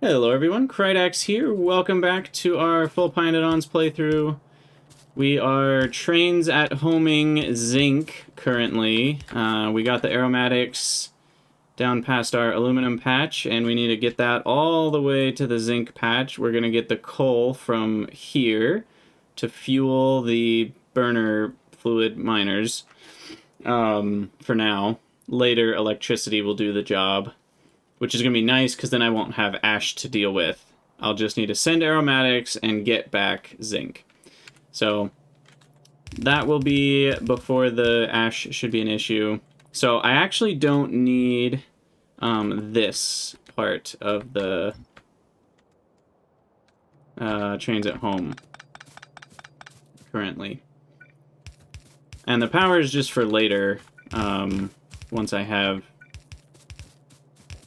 Hello everyone, Krydax here. Welcome back to our full pYanodon's playthrough. We are trains at homing Zinc currently. We got the aromatics down past our aluminum patch, and we need to get that all the way to the Zinc patch. We're going to get the coal from here to fuel the burner fluid miners for now. Later, electricity will do the job, which is going to be nice because then I won't have ash to deal with. I'll just need to send aromatics and get back zinc. So that will be before the ash should be an issue. So I actually don't need this part of the trains at home currently. And the power is just for later, once I have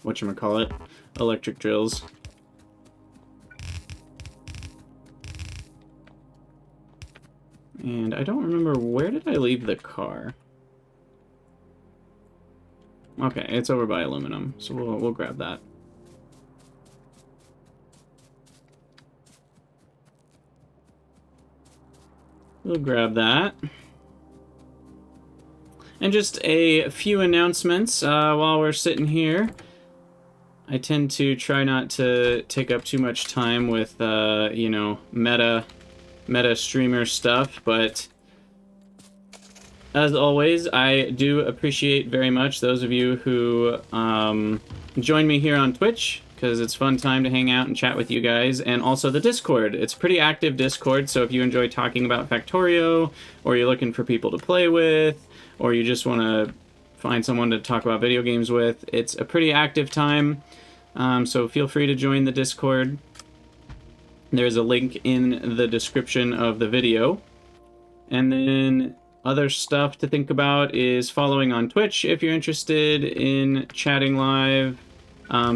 whatchamacallit, electric drills. And I don't remember, where did I leave the car? Okay, it's over by aluminum, so we'll grab that. We'll grab that. And just a few announcements while we're sitting here. I tend to try not to take up too much time with, you know, meta streamer stuff, but as always, I do appreciate very much those of you who join me here on Twitch, because it's a fun time to hang out and chat with you guys, and also the Discord. It's a pretty active Discord, so if you enjoy talking about Factorio, or you're looking for people to play with, or you just want to find someone to talk about video games with, it's a pretty active time. So feel free to join the Discord. There's a link in the description of the video. And then other stuff to think about is following on Twitch if you're interested in chatting live.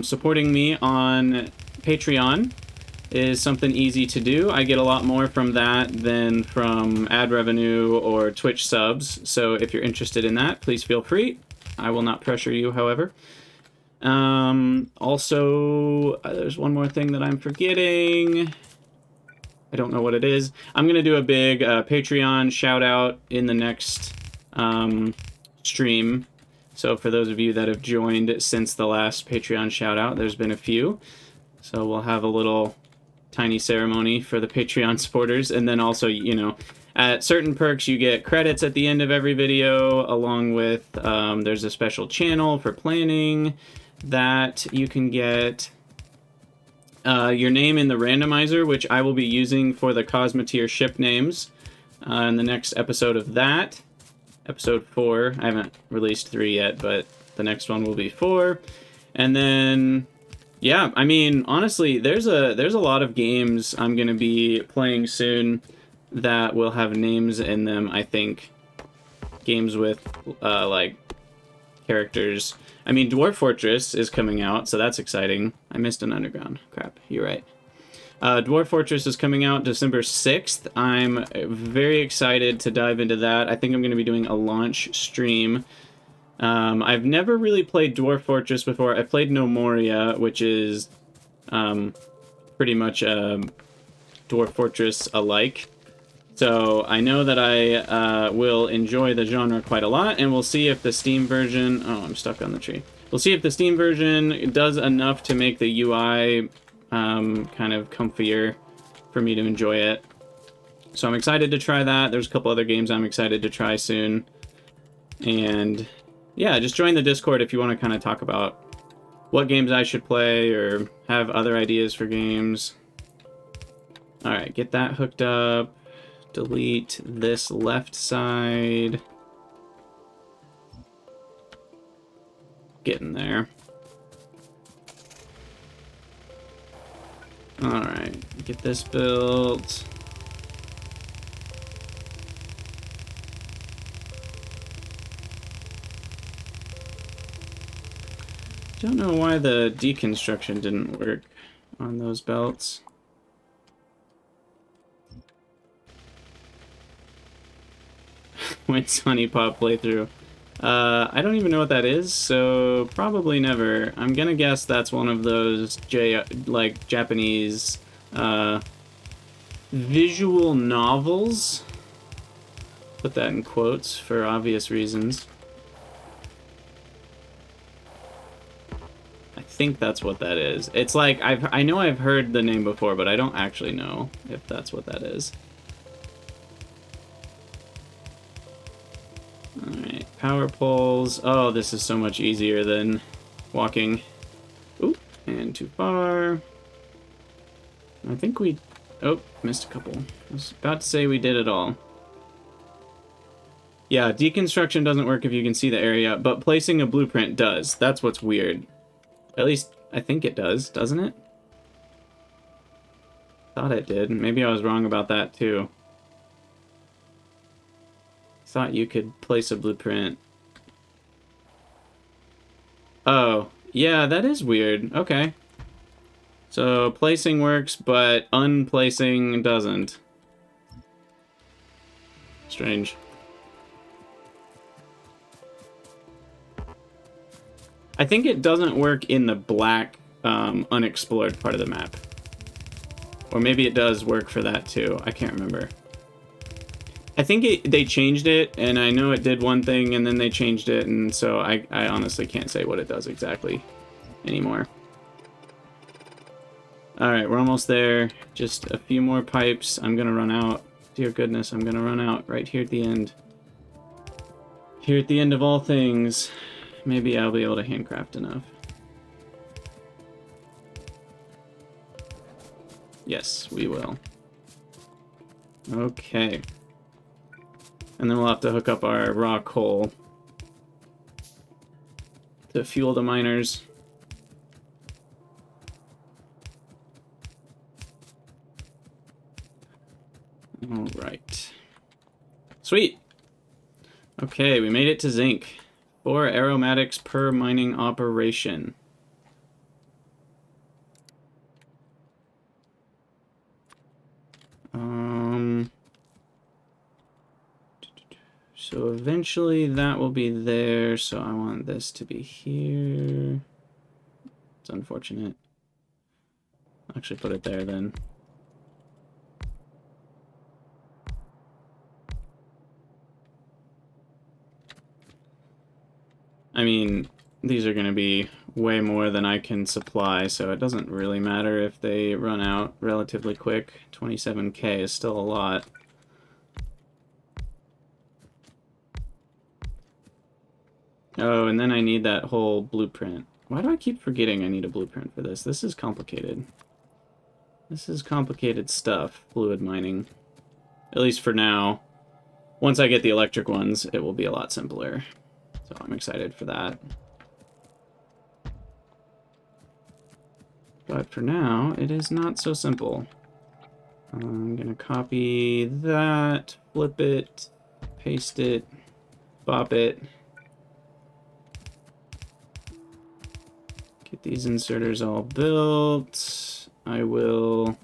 Supporting me on Patreon is something easy to do. I get a lot more from that than from ad revenue or Twitch subs. So if you're interested in that, please feel free. I will not pressure you, however. Also, there's one more thing that I'm forgetting. I don't know what it is. I'm going to do a big Patreon shout out in the next stream. So for those of you that have joined since the last Patreon shout out, there's been a few. So we'll have a little tiny ceremony for the Patreon supporters. And then also, you know, at certain perks, you get credits at the end of every video, along with there's a special channel for planning that you can get your name in the randomizer, which I will be using for the Cosmoteer ship names in the next episode of that. Episode 4. I haven't released 3 yet, but the next one will be 4. And then, yeah, I mean, honestly, there's a lot of games I'm going to be playing soon that will have names in them, I think. Games with, like, characters. I mean, Dwarf Fortress is coming out, so that's exciting. I missed an underground. Crap, you're right. Dwarf Fortress is coming out December 6th. I'm very excited to dive into that. I think I'm going to be doing a launch stream. I've never really played Dwarf Fortress before. I played No Moria, which is pretty much Dwarf Fortress alike. So I know that I will enjoy the genre quite a lot, and we'll see if the Steam version... Oh, I'm stuck on the tree. We'll see if the Steam version does enough to make the UI kind of comfier for me to enjoy it. So I'm excited to try that. There's a couple other games I'm excited to try soon. And yeah, just join the Discord if you want to kind of talk about what games I should play or have other ideas for games. Alright, get that hooked up. Delete this left side. Getting there. Alright, get this built. Don't know why the deconstruction didn't work on those belts. When Sunny Pop playthrough. I don't even know what that is, so probably never. I'm gonna guess that's one of those Japanese visual novels. Put that in quotes for obvious reasons. I think that's what that is. It's like I know I've heard the name before, but I don't actually know if that's what that is. Alright, power poles. Oh, this is so much easier than walking. Oop, and too far. I think we... Oh, missed a couple. I was about to say we did it all. Yeah, deconstruction doesn't work if you can see the area, but placing a blueprint does. That's what's weird. At least, I think it does, doesn't it? Thought it did. Maybe I was wrong about that, too. Thought you could place a blueprint. Oh, yeah, that is weird. Okay. So, placing works, but unplacing doesn't. Strange. I think it doesn't work in the black, unexplored part of the map. Or maybe it does work for that, too. I can't remember. I think they changed it, and I know it did one thing, and then they changed it, and so I honestly can't say what it does exactly anymore. Alright, we're almost there. Just a few more pipes. I'm gonna run out. Dear goodness, I'm gonna run out right here at the end. Here at the end of all things. Maybe I'll be able to handcraft enough. Yes, we will. Okay. And then we'll have to hook up our raw coal to fuel the miners. Alright. Sweet! Okay, we made it to zinc. 4 aromatics per mining operation. So eventually that will be there, so I want this to be here. It's unfortunate. I'll actually put it there then. I mean, these are going to be way more than I can supply, so it doesn't really matter if they run out relatively quick. 27k is still a lot. Oh, and then I need that whole blueprint. Why do I keep forgetting I need a blueprint for this? This is complicated. This is complicated stuff, fluid mining. At least for now. Once I get the electric ones, it will be a lot simpler. So I'm excited for that. But for now, it is not so simple. I'm gonna copy that, flip it, paste it, bop it. Get these inserters all built. I will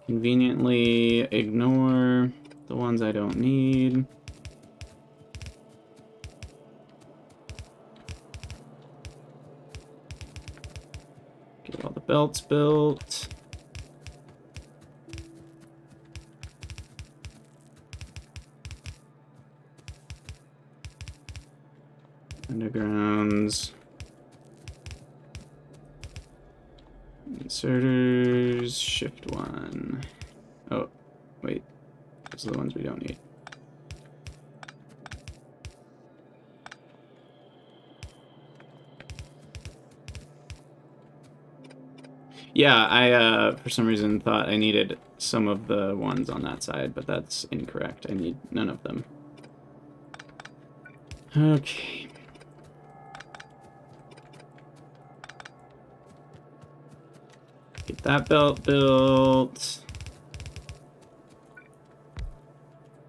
conveniently ignore the ones I don't need. Get all the belts built. Undergrounds. Inserters, shift 1. Oh, wait. Those are the ones we don't need. Yeah, I for some reason thought I needed some of the ones on that side, but that's incorrect. I need none of them. Okay. Get that belt built.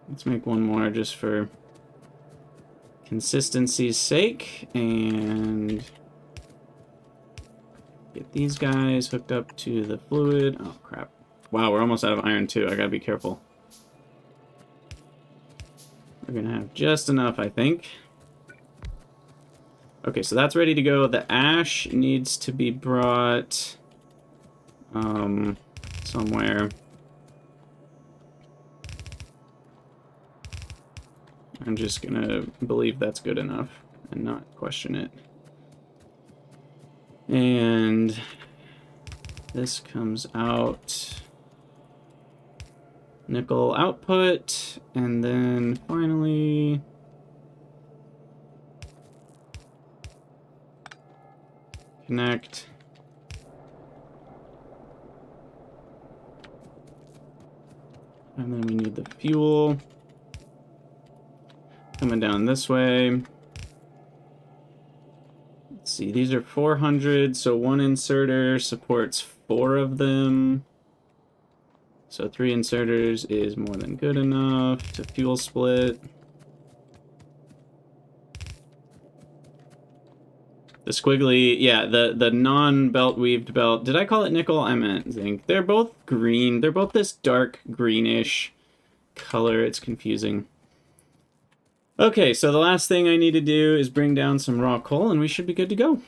Let's make one more just for consistency's sake, and get these guys hooked up to the fluid. Oh, crap. Wow, we're almost out of iron, too. I gotta be careful. We're gonna have just enough, I think. Okay, so that's ready to go. The ash needs to be brought somewhere. I'm just gonna believe that's good enough and not question it. And this comes out. Nickel output, and then finally connect. And then we need the fuel coming down this way. Let's see, these are 400, so one inserter supports 4 of them. So 3 inserters is more than good enough to fuel split. The squiggly, yeah, the non-belt weaved belt. Did I call it nickel? I meant zinc. They're both green. They're both this dark greenish color. It's confusing. Okay, so the last thing I need to do is bring down some raw coal, and we should be good to go.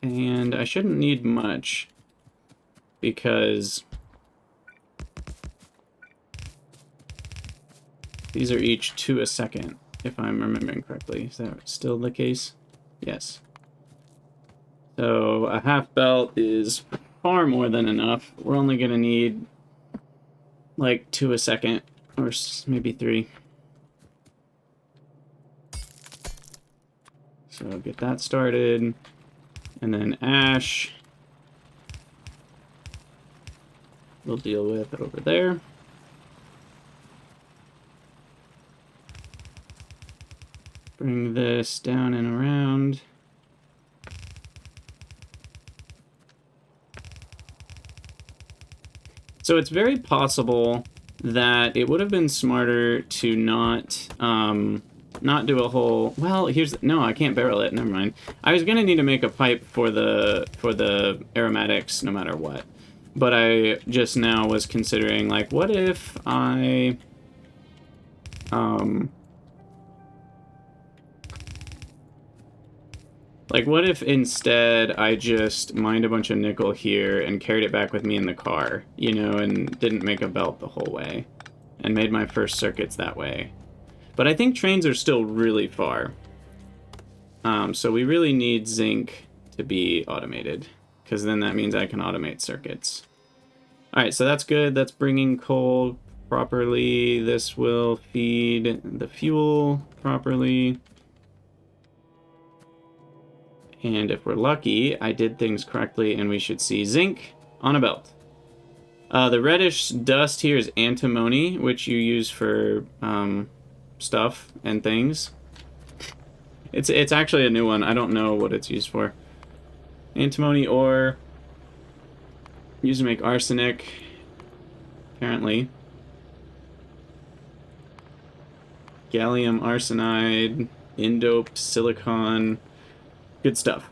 And I shouldn't need much, because these are each 2 a second, if I'm remembering correctly. Is that still the case? Yes. So a half belt is far more than enough. We're only going to need like 2 a second, or maybe 3. So get that started. And then ash we'll deal with over there. Bring this down and around. So it's very possible that it would have been smarter to not do a whole... Well, here's... No, I can't barrel it. Never mind. I was going to need to make a pipe for the aromatics no matter what. But I just now was considering, like, what if I... Like, what if instead I just mined a bunch of nickel here and carried it back with me in the car, you know, and didn't make a belt the whole way, and made my first circuits that way. But I think trains are still really far. So we really need zinc to be automated, because then that means I can automate circuits. Alright, so that's good. That's bringing coal properly. This will feed the fuel properly. And if we're lucky, I did things correctly, and we should see zinc on a belt. The reddish dust here is antimony, which you use for stuff and things. It's actually a new one. I don't know what it's used for. Antimony ore. Used to make arsenic, apparently. Gallium arsenide, indoped silicon. Good stuff.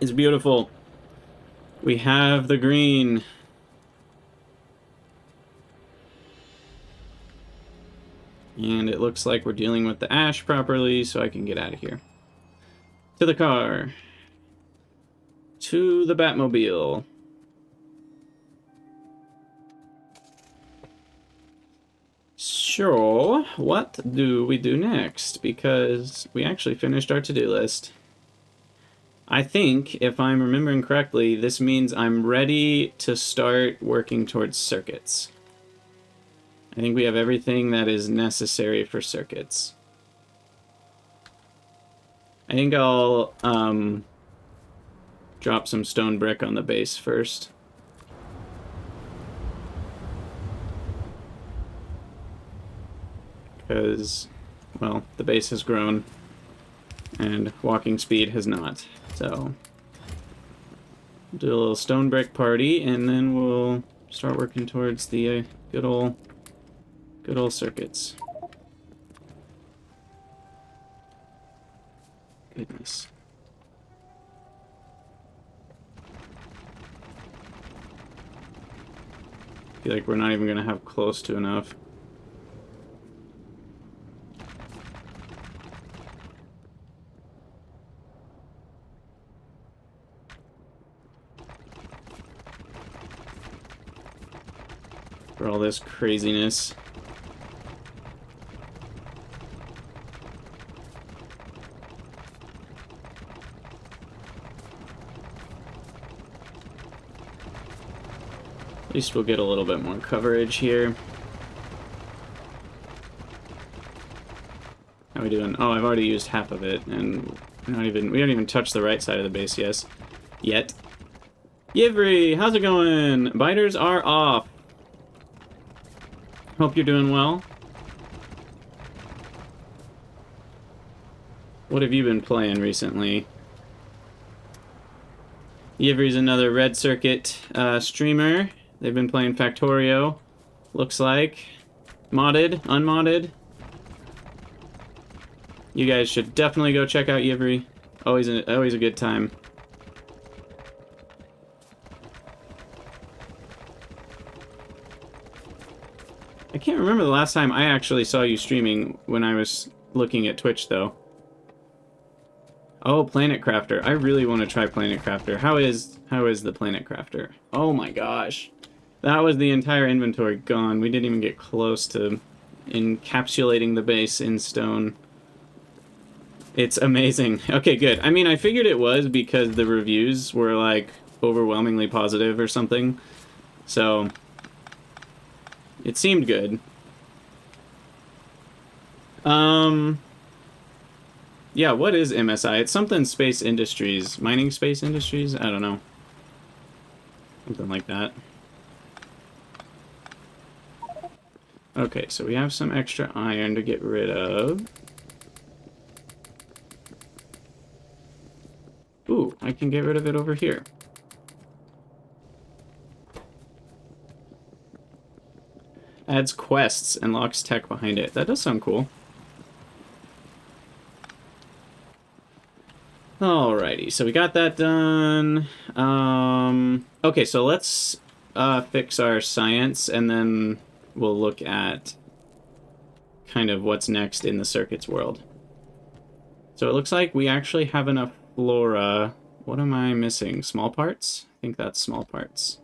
It's beautiful. We have the green. And it looks like we're dealing with the ash properly, so I can get out of here. To the car. To the Batmobile. So, what do we do next? Because we actually finished our to-do list. I think, if I'm remembering correctly, this means I'm ready to start working towards circuits. I think we have everything that is necessary for circuits. I think I'll drop some stone brick on the base first. Because, well, the base has grown and walking speed has not. So, do a little stone brick party, and then we'll start working towards the good old circuits. Goodness. I feel like we're not even going to have close to enough. for all this craziness. At least we'll get a little bit more coverage here. How are we doing? Oh, I've already used half of it, and we don't even touch the right side of the base, yet. Yivri, how's it going? Biters are off. Hope you're doing well. What have you been playing recently? Yivri's another Red Circuit streamer. They've been playing Factorio, looks like. Modded, unmodded. You guys should definitely go check out Yivri. Always a good time. I can't remember the last time I actually saw you streaming when I was looking at Twitch, though. Oh, Planet Crafter. I really want to try Planet Crafter. How is the Planet Crafter? Oh my gosh. That was the entire inventory gone. We didn't even get close to encapsulating the base in stone. It's amazing. Okay, good. I mean, I figured it was because the reviews were, like, overwhelmingly positive or something. So, it seemed good. Yeah, what is MSI? It's something Space Industries. Mining Space Industries? I don't know. Something like that. Okay, so we have some extra iron to get rid of. Ooh, I can get rid of it over here. Adds quests and locks tech behind it. That does sound cool. Alrighty, so we got that done. Okay, so let's fix our science, and then we'll look at kind of what's next in the circuits world. So it looks like we actually have enough flora. What am I missing? Small parts? I think that's small parts.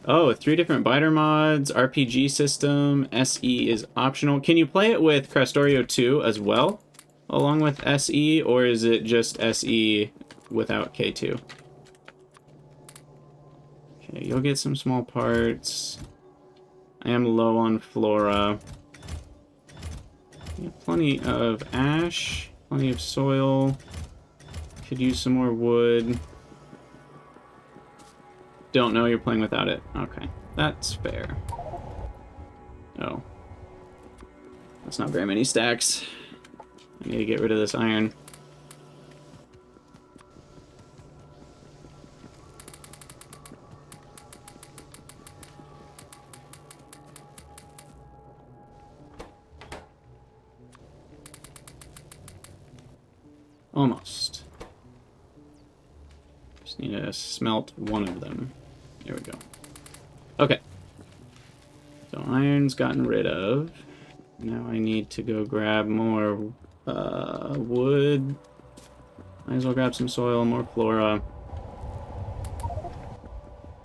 Oh, 3 different biter mods, RPG system, SE is optional. Can you play it with Factorio 2 as well, along with SE, or is it just SE without K2? Okay, you'll get some small parts. I am low on flora. We have plenty of ash, plenty of soil. Could use some more wood. Don't know you're playing without it. Okay, that's fair. Oh. That's not very many stacks. I need to get rid of this iron. Almost. Just need to smelt one of them. There we go. Okay. So iron's gotten rid of. Now I need to go grab more wood. Might as well grab some soil, more flora.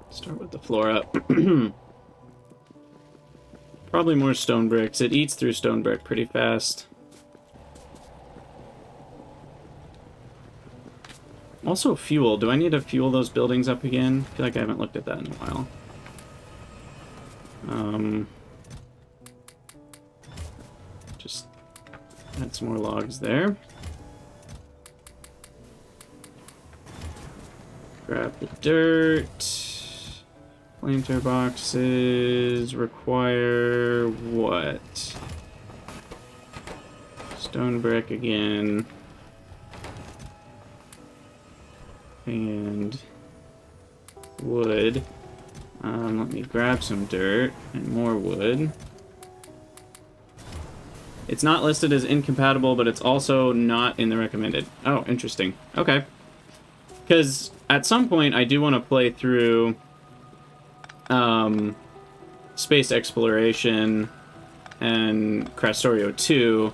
Start with the flora. Probably more stone bricks. It eats through stone brick pretty fast. Also fuel. Do I need to fuel those buildings up again? I feel like I haven't looked at that in a while. Just add some more logs there. Grab the dirt. Planter boxes require what? Stone brick again. And wood. Let me grab some dirt and more wood. It's not listed as incompatible, but it's also not in the recommended. Oh, interesting. Okay. Because at some point I do want to play through space exploration and Factorio 2,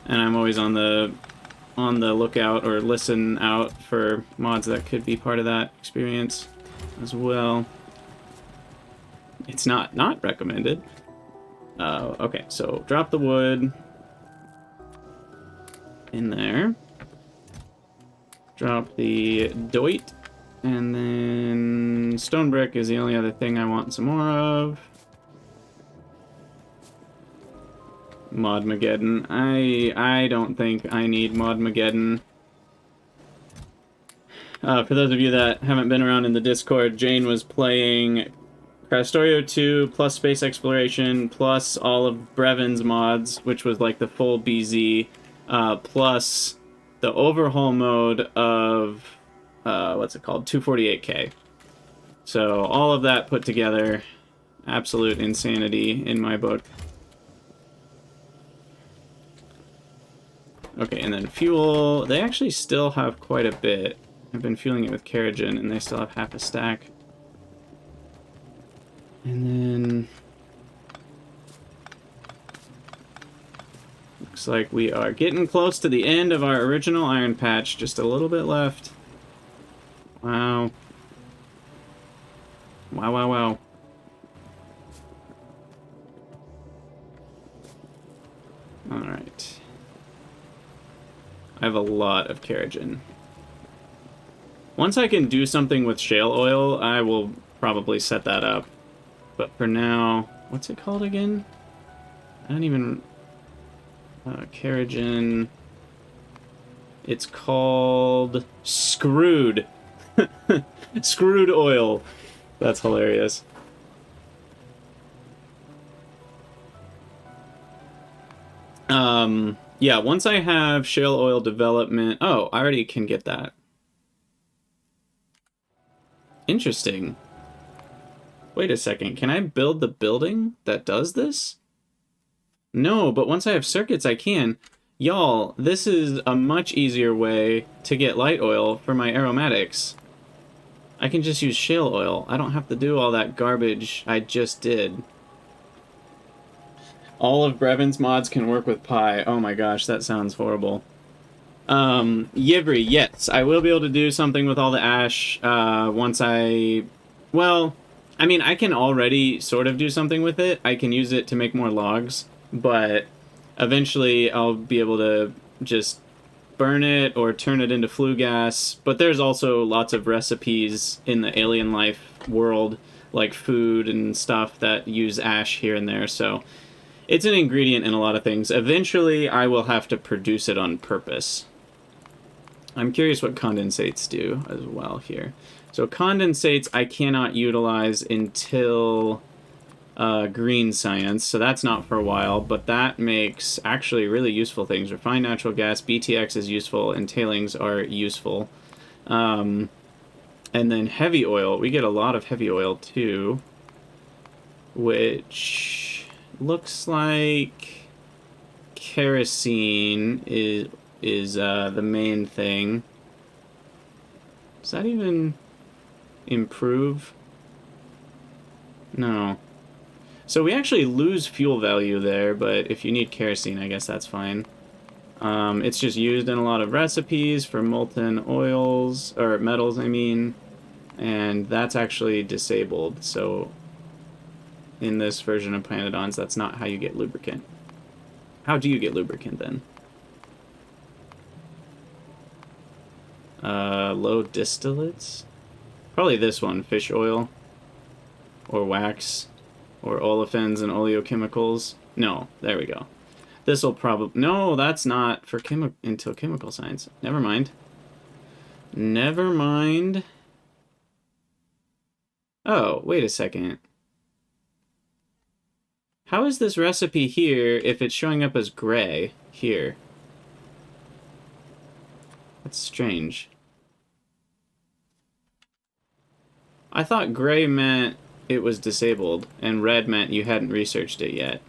and I'm always on the lookout or listen out for mods that could be part of that experience as well. It's not recommended. Okay, so drop the wood in there. Drop the doit. And then stone brick is the only other thing I want some more of. Modmageddon. I don't think I need Modmageddon. For those of you that haven't been around in the Discord, Jane was playing Factorio 2 plus Space Exploration plus all of Brevin's mods, which was like the full BZ, plus the overhaul mode of, what's it called? 248K. So all of that put together, absolute insanity in my book. Okay, and then fuel. They actually still have quite a bit. I've been fueling it with Keragen, and they still have half a stack. And then... looks like we are getting close to the end of our original iron patch. Just a little bit left. Wow. Wow, wow, wow. Alright. I have a lot of Keragen. Once I can do something with shale oil, I will probably set that up. But for now, what's it called again? I don't even... Keragen... It's called... Screwed. Screwed oil. That's hilarious. Yeah, once I have shale oil development... Oh, I already can get that. Interesting. Wait a second, can I build the building that does this? No, but once I have circuits, I can. Y'all, this is a much easier way to get light oil for my aromatics. I can just use shale oil. I don't have to do all that garbage I just did. All of Brevin's mods can work with Pi. Oh my gosh, that sounds horrible. Yivri, yes, I will be able to do something with all the ash, once I... Well, I mean, I can already sort of do something with it. I can use it to make more logs, but eventually I'll be able to just burn it or turn it into flue gas. But there's also lots of recipes in the alien life world, like food and stuff, that use ash here and there, so it's an ingredient in a lot of things. Eventually, I will have to produce it on purpose. I'm curious what condensates do as well here. So condensates I cannot utilize until green science, so that's not for a while, but that makes actually really useful things. Refined natural gas, BTX is useful, and tailings are useful. And then heavy oil, we get a lot of heavy oil too, which looks like kerosene is the main thing. Does that even improve? No. So we actually lose fuel value there, but if you need kerosene, I guess that's fine. It's just used in a lot of recipes for molten oils, or metals, I mean, and that's actually disabled, so in this version of pYanodon's, that's not how you get lubricant. How do you get lubricant, then? Low distillates? Probably this one, fish oil, or wax, or olefins and oleochemicals. No, there we go. This will probably... No, that's not for until chemical science. Never mind. Never mind. Oh, wait a second. How is this recipe here if it's showing up as gray here? That's strange. I thought gray meant it was disabled, and red meant you hadn't researched it yet.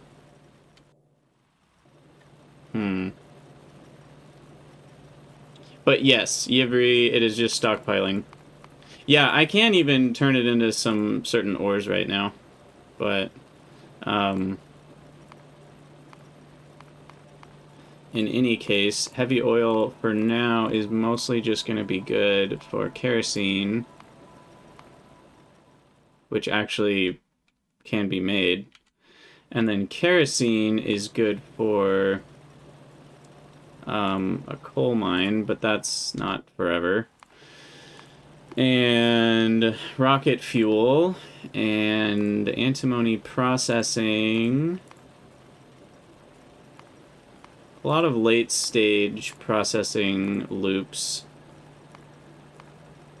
But yes, Yivri, it is just stockpiling. Yeah, I can't even turn it into some certain ores right now, but... in any case, heavy oil for now is mostly just going to be good for kerosene, which actually can be made. And then kerosene is good for a coal mine, but that's not forever. And rocket fuel and antimony processing. A lot of late stage processing loops.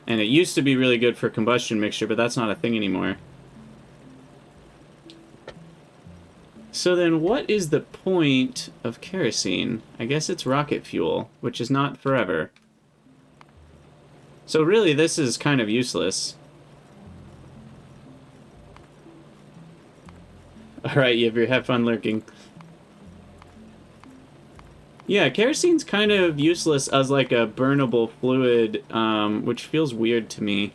And it used to be really good for combustion mixture, but that's not a thing anymore. So then what is the point of kerosene? I guess it's rocket fuel, which is not forever. So really, this is kind of useless. Alright, Yivir, have fun lurking. Yeah, kerosene's kind of useless as like a burnable fluid, which feels weird to me.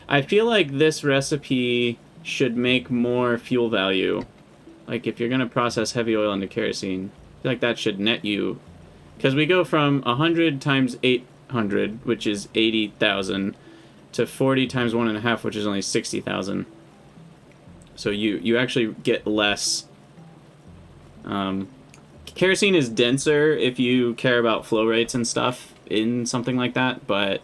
I feel like this recipe should make more fuel value. Like, if you're going to process heavy oil into kerosene, I feel like that should net you. Because we go from 100 times 800, which is 80,000, to 40 times 1.5, which is only 60,000. So you actually get less. Kerosene is denser if you care about flow rates and stuff in something like that, but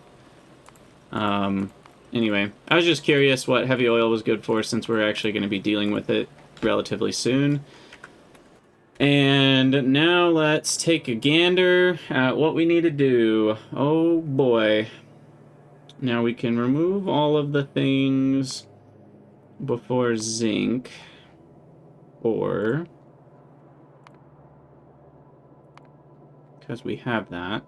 anyway, I was just curious what heavy oil was good for since we're actually going to be dealing with it relatively soon. And now let's take a gander at what we need to do. Oh boy. Now we can remove all of the things before zinc, or because we have that.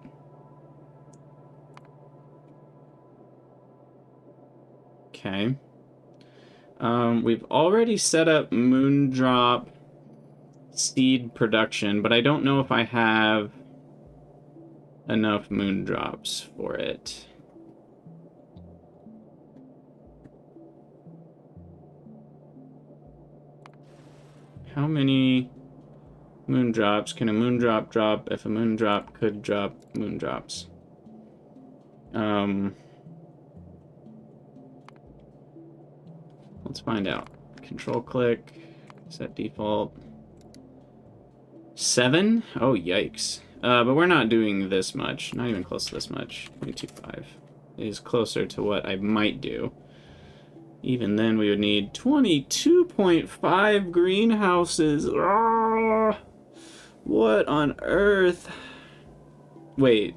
Okay. We've already set up moondrop seed production, but I don't know if I have enough moondrops for it. How many moondrops can a moondrop drop if a moondrop could drop moondrops? Let's find out. Control click, set default. 7? Oh, yikes. But we're not doing this much. Not even close to this much. 22.5 is closer to what I might do. Even then, we would need 22.5 greenhouses. Ah, what on earth? Wait.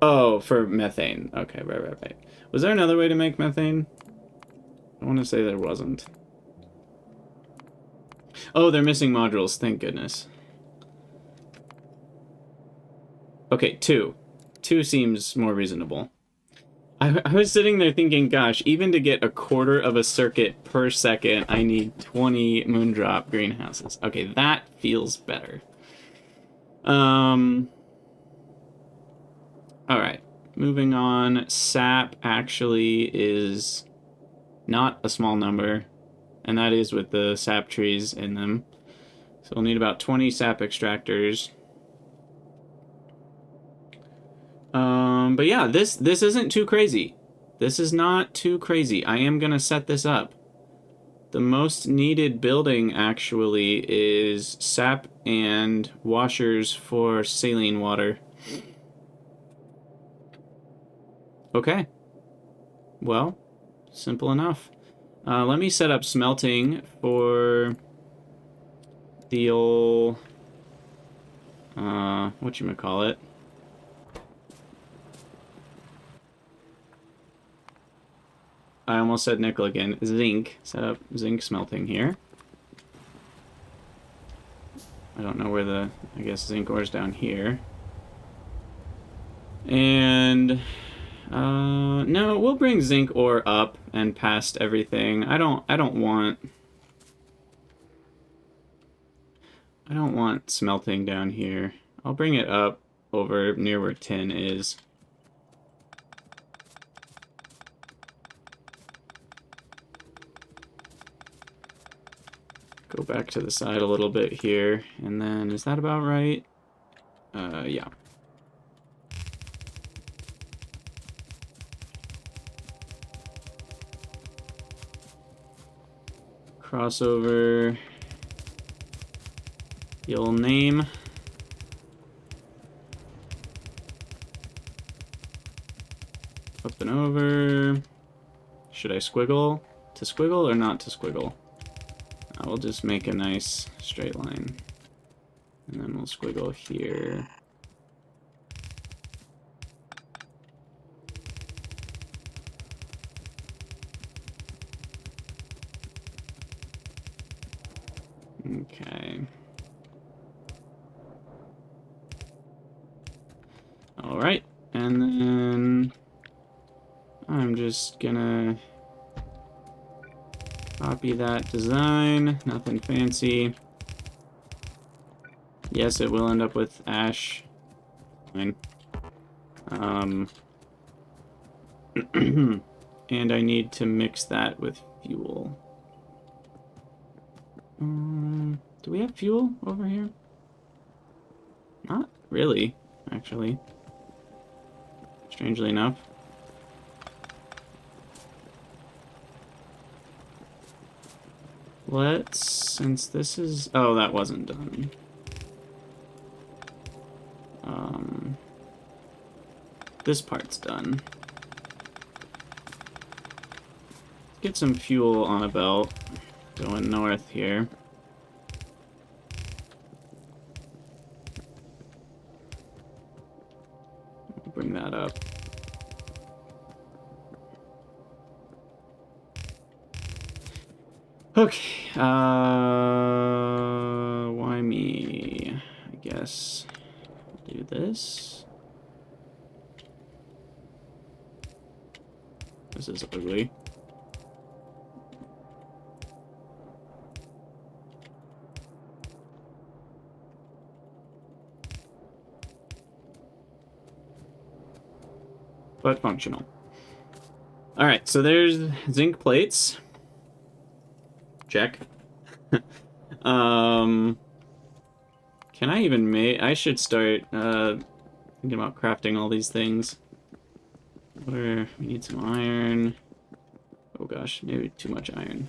Oh, for methane. Okay, right. Was there another way to make methane? I want to say there wasn't. Oh, they're missing modules. Thank goodness. Okay, 2. 2 seems more reasonable. I was sitting there thinking, gosh, even to get a quarter of a circuit per second, I need 20 moondrop greenhouses. Okay, that feels better. Alright, moving on. Sap actually is not a small number, and that is with the sap trees in them. So we'll need about 20 sap extractors. But yeah, this isn't too crazy. This is not too crazy. I am gonna set this up. The most needed building, actually, is sap and washers for saline water. Okay. Well, simple enough. Let me set up smelting for the old... whatchamacallit? I almost said nickel again. Zinc. Set up zinc smelting here. I don't know where the... I guess zinc ore's down here. And... no, we'll bring zinc ore up and past everything. I don't want smelting down here. I'll bring it up over near where tin is. Go back to the side a little bit here, and then, is that about right? Yeah. crossover fuel name. Up and over. Should I squiggle? To squiggle or not to squiggle? We'll just make a nice straight line. And then we'll squiggle here. Okay. All right, and then I'm just gonna copy that design, nothing fancy. Yes, it will end up with ash. Fine. And I need to mix that with fuel. Do we have fuel over here? Not really, actually. Strangely enough. Since this is... Oh, that wasn't done. This part's done. Get some fuel on a belt. Going north here. Bring that up. Okay, why me? I guess I'll do this. This is ugly. But functional. Alright, so there's zinc plates. Check. Can I even make... I should start thinking about crafting all these things. We need some iron. Oh gosh, maybe too much iron.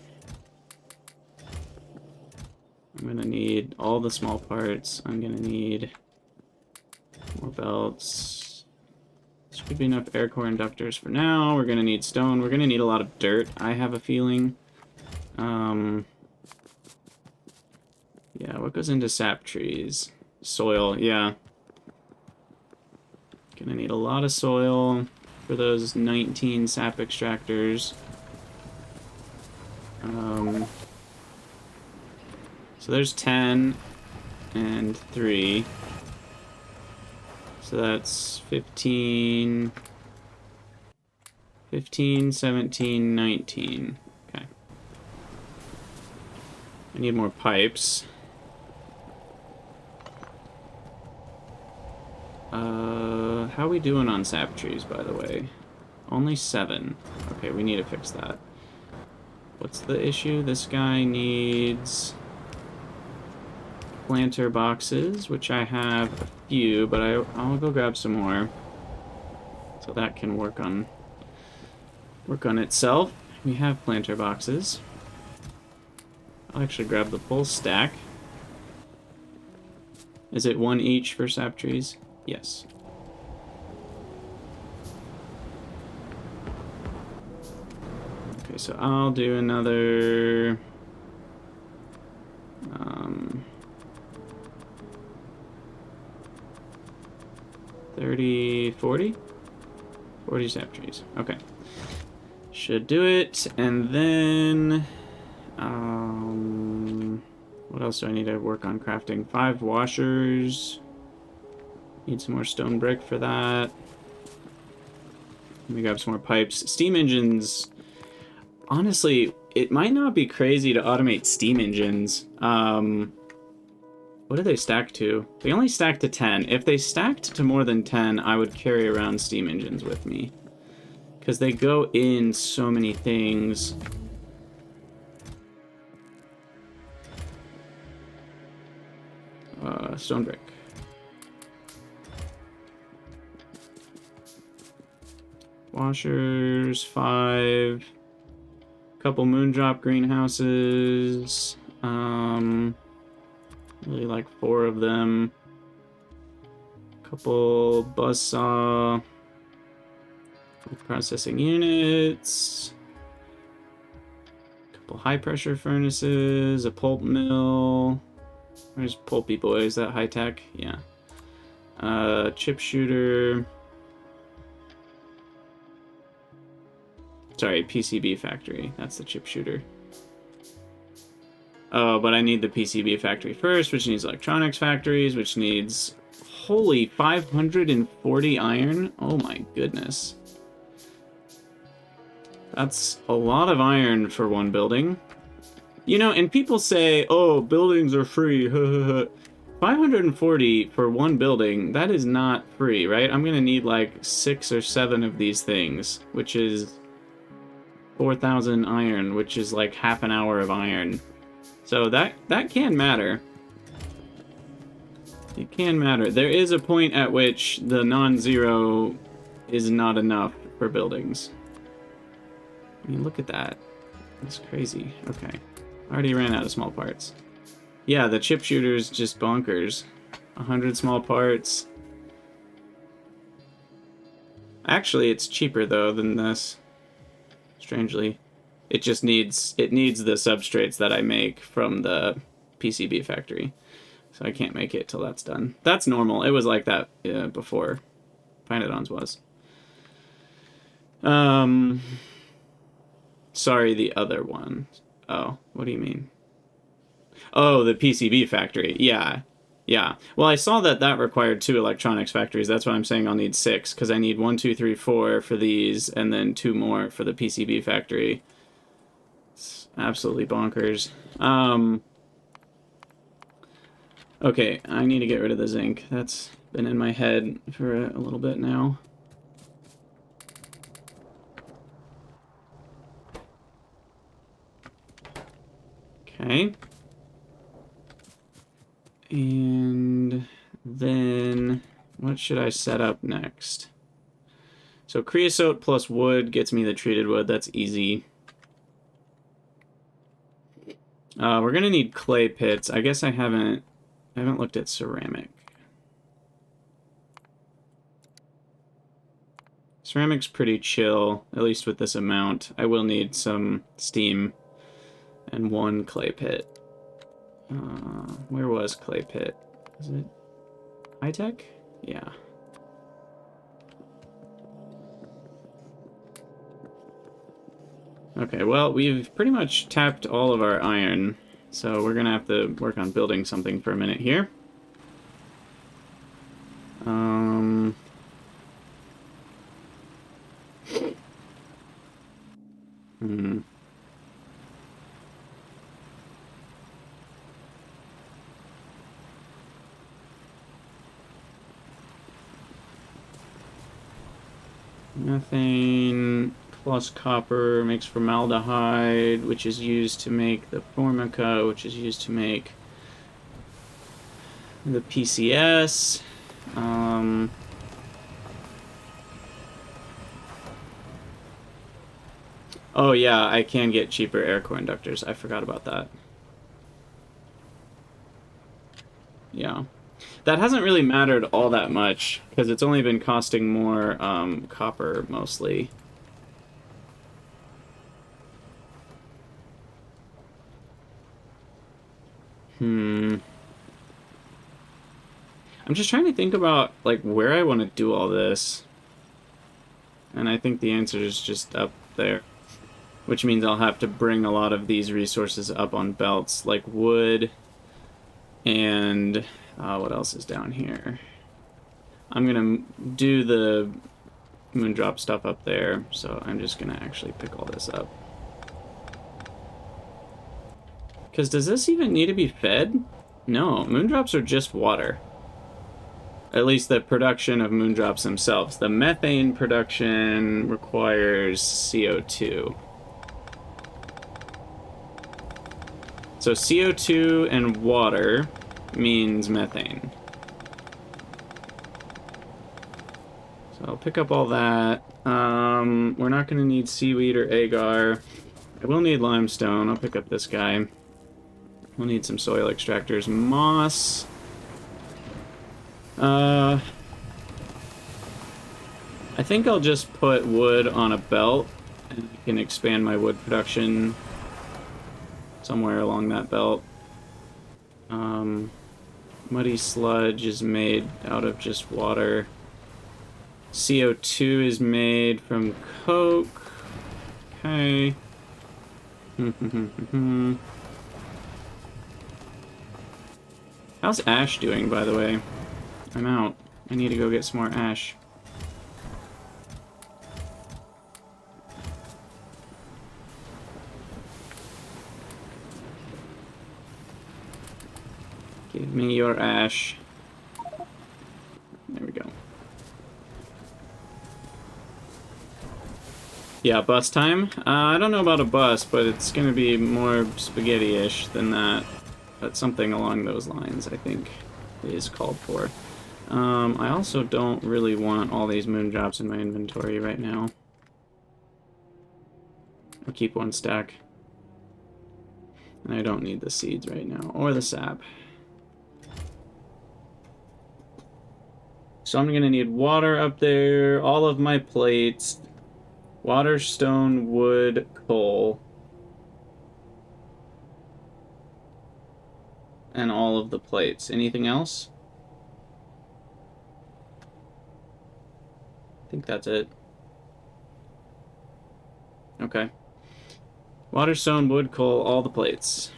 I'm gonna need all the small parts. I'm gonna need more belts. This could be enough air core inductors for now. We're gonna need stone. We're gonna need a lot of dirt, I have a feeling. Yeah, what goes into sap trees? Soil, yeah. Gonna need a lot of soil for those 19 sap extractors. So there's 10 and 3. So that's 15, 17, 19. Okay. I need more pipes. How are we doing on sap trees, by the way? Only 7. Okay, we need to fix that. What's the issue? This guy needs planter boxes, which I have a few, but I'll go grab some more. So that can work on itself. We have planter boxes. I'll actually grab the full stack. Is it 1 each for sap trees? Yes. Okay, so I'll do another 30, 40? 40 sap trees. Okay. Should do it. And then what else do I need to work on crafting? 5 washers. Need some more stone brick for that. Let me grab some more pipes. Steam engines. Honestly, it might not be crazy to automate steam engines. What do they stack to? They only stack to 10. If they stacked to more than 10, I would carry around steam engines with me. Because they go in so many things. Stone brick. Washers, 5. Couple moondrop greenhouses. Really like 4 of them. Couple buzzsaw processing units. Couple high pressure furnaces. A pulp mill. Where's Pulpy Boy? Is that high tech? Yeah. Chip shooter. Sorry, PCB factory. That's the chip shooter. Oh, but I need the PCB factory first, which needs electronics factories, which needs... Holy, 540 iron? Oh my goodness. That's a lot of iron for one building. You know, and people say, oh, buildings are free. 540 for one building, that is not free, right? I'm gonna need like 6 or 7 of these things, which is 4,000 iron, which is like half an hour of iron. So that can matter. It can matter. There is a point at which the non-zero is not enough for buildings. I mean, look at that. That's crazy. Okay. Already ran out of small parts. Yeah, the chip shooter's just bonkers. 100 small parts. Actually, it's cheaper, though, than this. Strangely. It just needs... It needs the substrates that I make from the PCB factory. So I can't make it till that's done. That's normal. It was like that before Finalizing was. Sorry, the other one. Oh, what do you mean? Oh, the PCB factory. Yeah. Yeah. Well, I saw that that required 2 electronics factories. That's why I'm saying I'll need 6, because I need 1, 2, 3, 4 for these, and then 2 more for the PCB factory. It's absolutely bonkers. Okay, I need to get rid of the zinc. That's been in my head for a little bit now. Okay. And then what should I set up next? So creosote plus wood gets me the treated wood. That's easy. We're gonna need clay pits. I guess I haven't looked at ceramic. Ceramic's pretty chill, at least with this amount. I will need some steam and 1 clay pit. Where was clay pit? Is it high tech? Yeah. Okay, well, we've pretty much tapped all of our iron, so we're gonna have to work on building something for a minute here. Methane plus copper makes formaldehyde, which is used to make the formica, which is used to make the PCS. Oh yeah, I can get cheaper air core inductors. I forgot about that. Yeah. That hasn't really mattered all that much, because it's only been costing more copper, mostly. I'm just trying to think about, like, where I want to do all this. And I think the answer is just up there. Which means I'll have to bring a lot of these resources up on belts, like wood and... what else is down here? I'm gonna do the moondrop stuff up there, so I'm just gonna actually pick all this up. Because does this even need to be fed? No, moondrops are just water. At least the production of moondrops themselves. The methane production requires CO2. So CO2 and water means methane. So I'll pick up all that. We're not going to need seaweed or agar. I will need limestone. I'll pick up this guy. We'll need some soil extractors. Moss. I think I'll just put wood on a belt, and I can expand my wood production somewhere along that belt. Muddy sludge is made out of just water. CO2 is made from coke. Okay. How's ash doing, by the way? I'm out. I need to go get some more ash. Give me your ash. There we go. Yeah, bus time? I don't know about a bus, but it's gonna be more spaghetti-ish than that. But something along those lines, I think, is called for. I also don't really want all these moondrops in my inventory right now. I'll keep one stack. And I don't need the seeds right now, or the sap. So I'm gonna need water up there, all of my plates, water, stone, wood, coal, and all of the plates. Anything else? I think that's it. Okay. Water, stone, wood, coal, all the plates.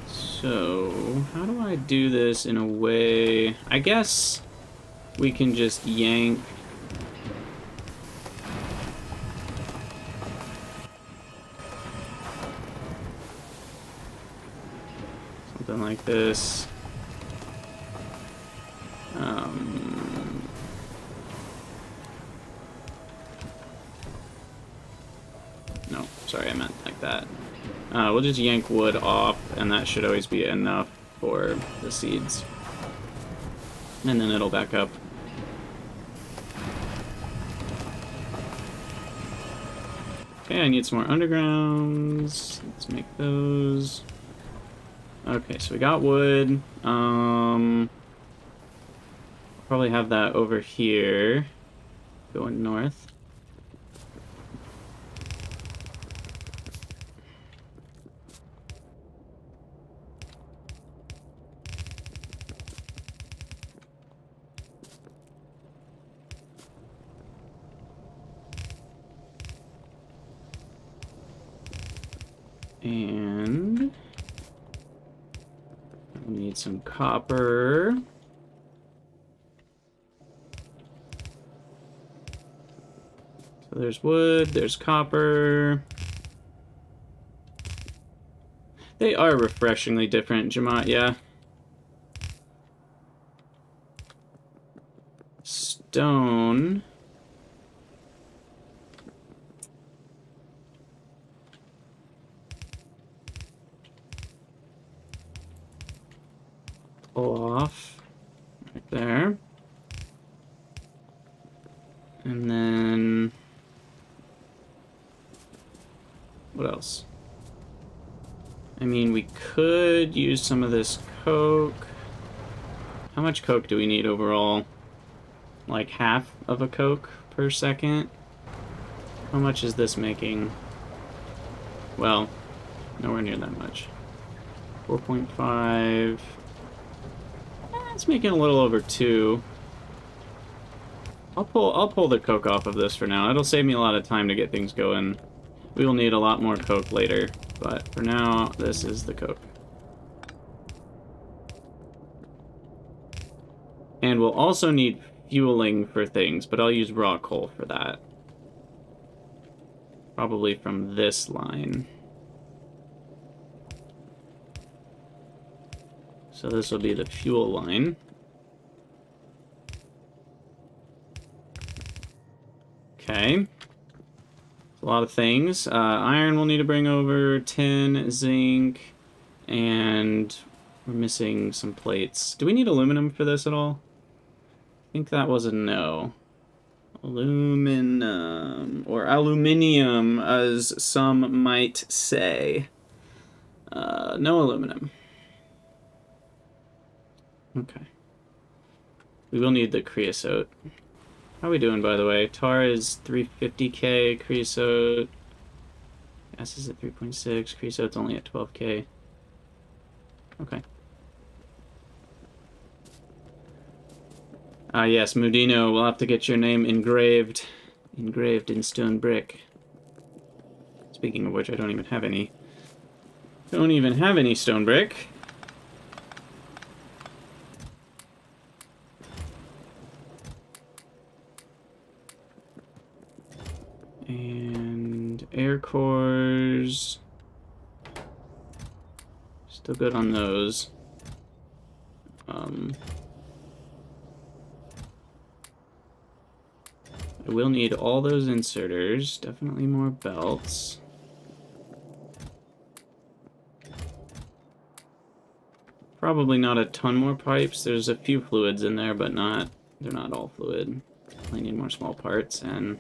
So, how do I do this in a way... I guess we can just yank... something like this. No, sorry, I meant like that. We'll just yank wood off, and that should always be enough for the seeds. And then it'll back up. Okay, I need some more undergrounds. Let's make those. Okay, so we got wood. Probably have that over here. Going north. And we need some copper. So there's wood, there's copper. They are refreshingly different, Jamat, yeah. Stone. Pull off right there. And then what else? I mean, we could use some of this coke. How much coke do we need overall? Like half of a coke per second? How much is this making? Well, nowhere near that much. 4.5. It's making a little over 2. I'll pull the coke off of this for now. It'll save me a lot of time to get things going. We will need a lot more coke later, but for now, this is the coke. And we'll also need fueling for things, but I'll use raw coal for that. Probably from this line. So this will be the fuel line. Okay. A lot of things. Iron we'll need to bring over, tin, zinc, and we're missing some plates. Do we need aluminum for this at all? think that was a no. Aluminum, or aluminium, as some might say. No aluminum. Okay. We will need the creosote. How are we doing, by the way? Tar is 350k, creosote... Gas is at 3.6, creosote's only at 12k. Okay. Ah, yes, Mudino, we'll have to get your name engraved. Engraved in stone brick. Speaking of which, I don't even have any. Don't even have any stone brick. And air cores. Still good on those. I will need all those inserters. Definitely more belts. Probably not a ton more pipes. There's a few fluids in there, but they're not all fluid. I need more small parts, and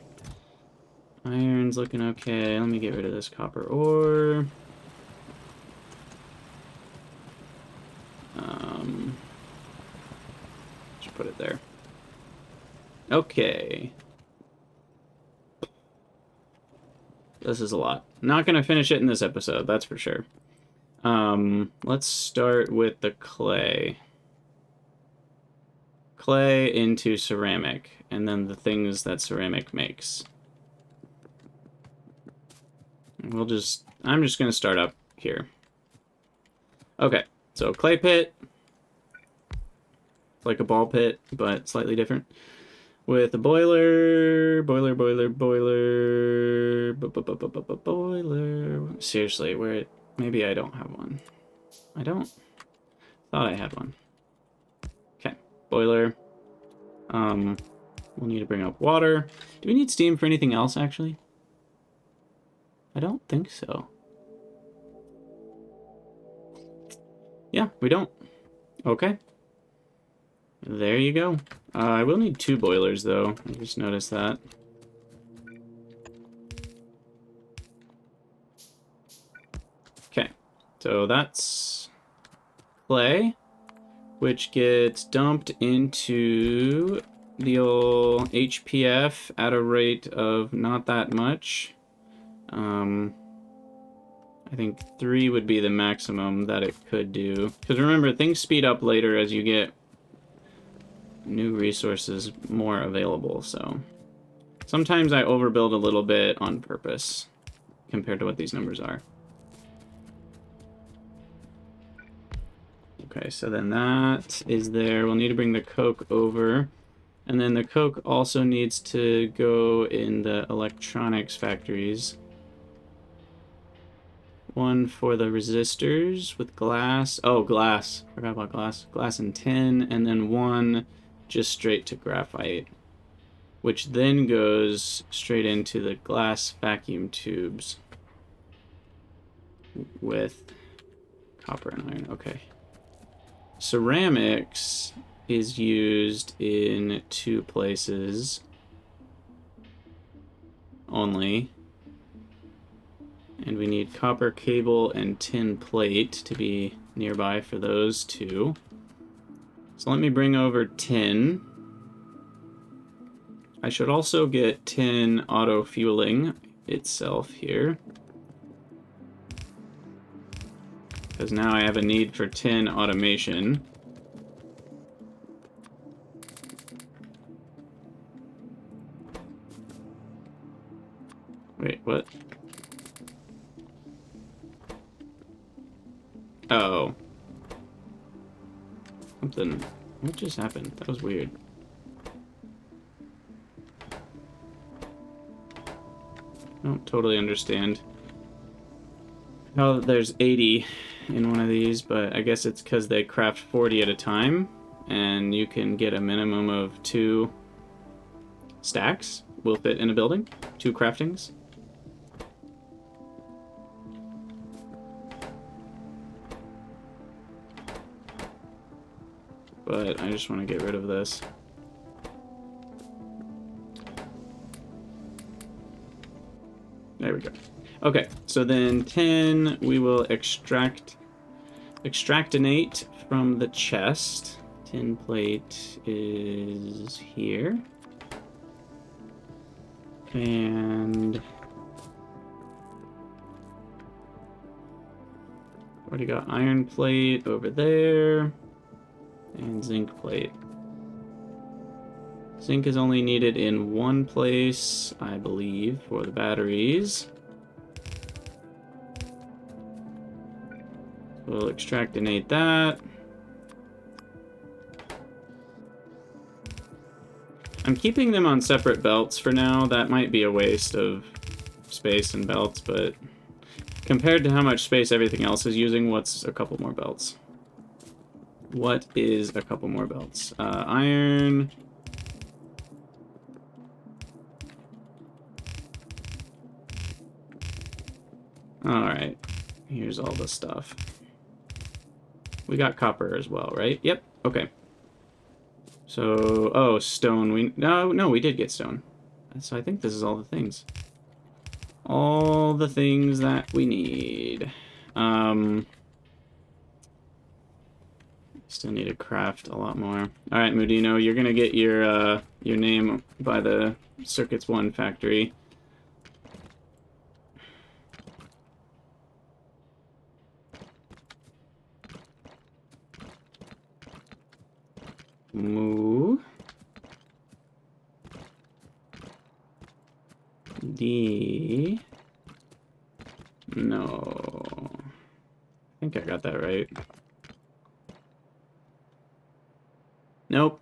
iron's looking okay. Let me get rid of this copper ore. Just put it there. Okay. This is a lot. Not gonna finish it in this episode, that's for sure. Let's start with the clay. Clay into ceramic, and then the things that ceramic makes. I'm just gonna start up here. Okay, so clay pit. It's like a ball pit, but slightly different. With a boiler. Seriously, maybe I don't have one. I don't. Thought I had one. Okay, boiler. We'll need to bring up water. Do we need steam for anything else, actually? I don't think so. Yeah, we don't. Okay. There you go. I will need 2 boilers, though. I just noticed that. Okay, so that's clay, which gets dumped into the old HPF at a rate of not that much. I think 3 would be the maximum that it could do. Because remember, things speed up later as you get new resources more available, so sometimes I overbuild a little bit on purpose compared to what these numbers are. Okay, so then that is there. We'll need to bring the coke over, and then the coke also needs to go in the electronics factories. One for the resistors with glass. Oh, glass. Forgot about glass. Glass and tin, and then one just straight to graphite, which then goes straight into the glass vacuum tubes with copper and iron. Okay. Ceramics is used in 2 places only. And we need copper cable and tin plate to be nearby for those 2. So let me bring over tin. I should also get tin auto-fueling itself here, because now I have a need for tin automation. Wait, what? Oh. Something. What just happened? That was weird. I don't totally understand how there's 80 in one of these, but I guess it's because they craft 40 at a time, and you can get a minimum of 2 stacks will fit in a building. 2 craftings. But I just want to get rid of this. There we go. Okay, so then 10, we will extractinate from the chest. Tin plate is here. And already got iron plate over there. And zinc plate. Zinc is only needed in one place, I believe, for the batteries. We'll extractinate that. I'm keeping them on separate belts for now. That might be a waste of space and belts, but compared to how much space everything else is using, what's a couple more belts? What is a couple more belts? Iron. Alright. Here's all the stuff. We got copper as well, right? Yep. Okay. So, oh, stone. No, we did get stone. So I think this is all the things. All the things that we need. Still need to craft a lot more. All right, Mudino, you're gonna get your name by the Circuits 1 factory. Moo. D. No. I think I got that right. Nope.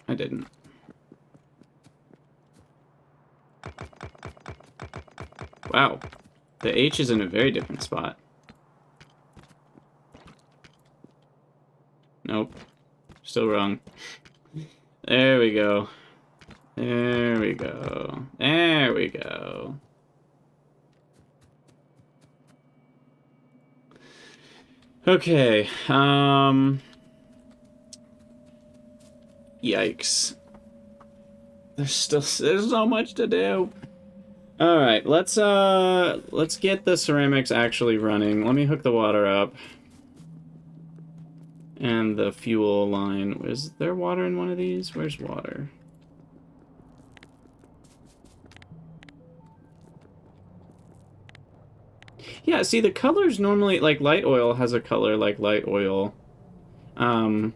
I didn't. Wow. The H is in a very different spot. Nope. Still wrong. There we go. There we go. There we go. Okay. Yikes. There's so much to do. All right, let's get the ceramics actually running. Let me hook the water up. And the fuel line. Is there water in one of these? Where's water? Yeah, see, the colors normally, like, light oil has a color like light oil. I'm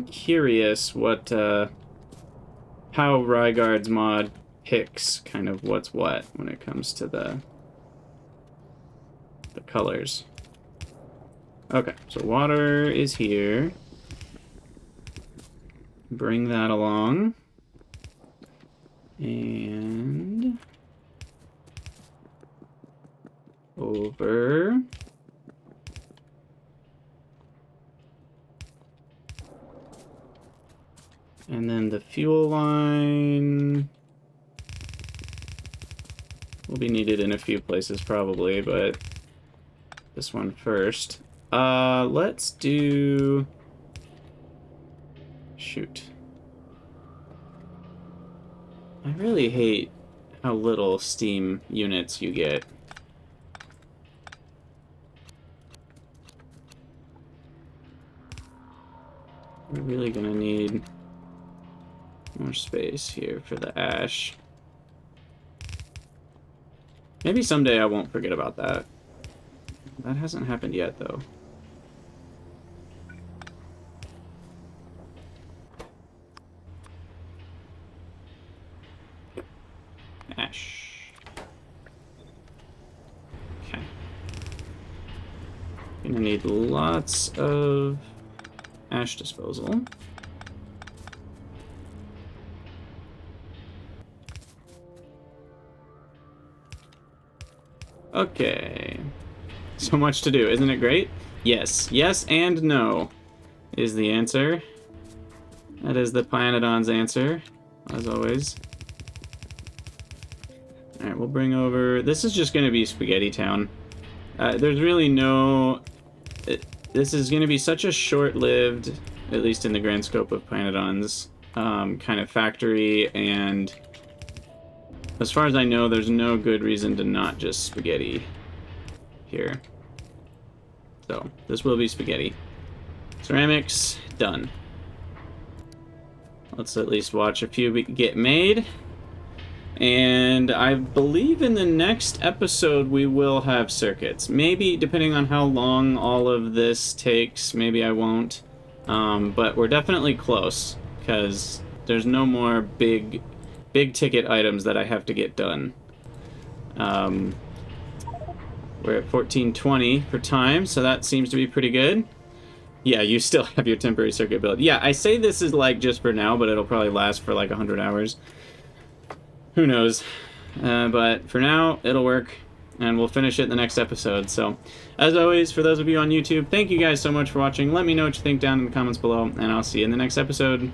curious what, how Rygaard's mod picks kind of what's what when it comes to the colors. Okay, so water is here. Bring that along. And over. And then the fuel line will be needed in a few places probably, but this one first. Let's do... Shoot. I really hate how little steam units you get. We're really gonna need more space here for the ash. Maybe someday I won't forget about that. That hasn't happened yet, though. Ash. Okay. Gonna need lots of ash disposal. Okay. So much to do, isn't it great? Yes. Yes and no is the answer. That is the pYanodon's answer, as always. Alright, we'll bring over... This is just going to be Spaghetti Town. There's really no... This is going to be such a short-lived, at least in the grand scope of pYanodon's, kind of factory and as far as I know, there's no good reason to not just spaghetti here. So, this will be spaghetti. Ceramics, done. Let's at least watch a few get made. And I believe in the next episode we will have circuits. Maybe, depending on how long all of this takes, maybe I won't. But we're definitely close, because there's no more big ticket items that I have to get done. We're at 14:20 for time, so that seems to be pretty good. Yeah, you still have your temporary circuit build. Yeah, I say this is like just for now, but it'll probably last for like 100 hours. Who knows? But for now, it'll work, and we'll finish it in the next episode. So, as always, for those of you on YouTube, thank you guys so much for watching. Let me know what you think down in the comments below, and I'll see you in the next episode.